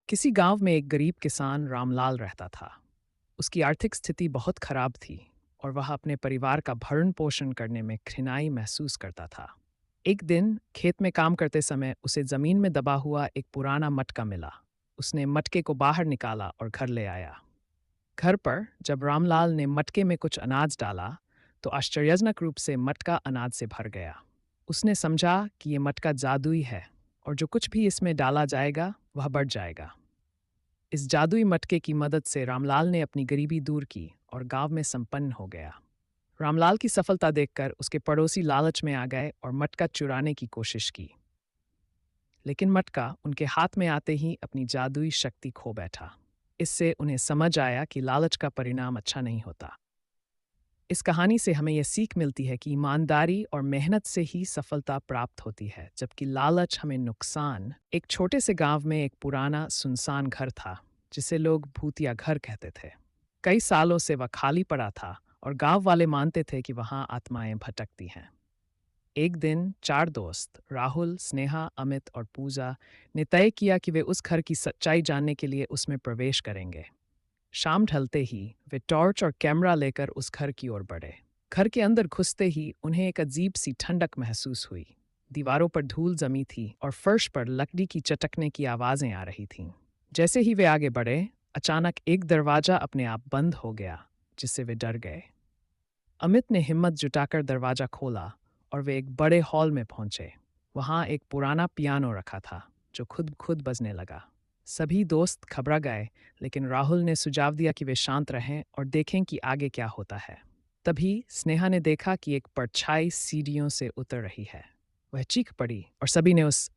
किसी गांव में एक गरीब किसान रामलाल रहता था। उसकी आर्थिक स्थिति बहुत खराब थी और वह अपने परिवार का भरण पोषण करने में कठिनाई महसूस करता था। एक दिन खेत में काम करते समय उसे जमीन में दबा हुआ एक पुराना मटका मिला। उसने मटके को बाहर निकाला और घर ले आया। घर पर जब रामलाल ने मटके में कुछ अनाज डाला तो आश्चर्यजनक रूप से मटका अनाज से भर गया। उसने समझा कि ये मटका जादुई है और जो कुछ भी इसमें डाला जाएगा वह बढ़ जाएगा। इस जादुई मटके की मदद से रामलाल ने अपनी गरीबी दूर की और गांव में संपन्न हो गया। रामलाल की सफलता देखकर उसके पड़ोसी लालच में आ गए और मटका चुराने की कोशिश की। लेकिन मटका उनके हाथ में आते ही अपनी जादुई शक्ति खो बैठा। इससे उन्हें समझ आया कि लालच का परिणाम अच्छा नहीं होता। इस कहानी से हमें यह सीख मिलती है कि ईमानदारी और मेहनत से ही सफलता प्राप्त होती है, जबकि लालच हमें नुकसान। एक छोटे से गांव में एक पुराना सुनसान घर था जिसे लोग भूतिया घर कहते थे। कई सालों से वह खाली पड़ा था और गांव वाले मानते थे कि वहां आत्माएं भटकती हैं। एक दिन चार दोस्त राहुल, स्नेहा, अमित और पूजा ने तय किया कि वे उस घर की सच्चाई जानने के लिए उसमें प्रवेश करेंगे। शाम ढलते ही वे टॉर्च और कैमरा लेकर उस घर की ओर बढ़े। घर के अंदर घुसते ही उन्हें एक अजीब सी ठंडक महसूस हुई। दीवारों पर धूल जमी थी और फर्श पर लकड़ी की चटकने की आवाजें आ रही थीं। जैसे ही वे आगे बढ़े, अचानक एक दरवाजा अपने आप बंद हो गया, जिससे वे डर गए। अमित ने हिम्मत जुटाकर दरवाजा खोला और वे एक बड़े हॉल में पहुंचे। वहां एक पुराना पियानो रखा था जो खुद खुद बजने लगा। सभी दोस्त घबरा गए, लेकिन राहुल ने सुझाव दिया कि वे शांत रहें और देखें कि आगे क्या होता है। तभी स्नेहा ने देखा कि एक परछाई सीढ़ियों से उतर रही है। वह चीख पड़ी और सभी ने उस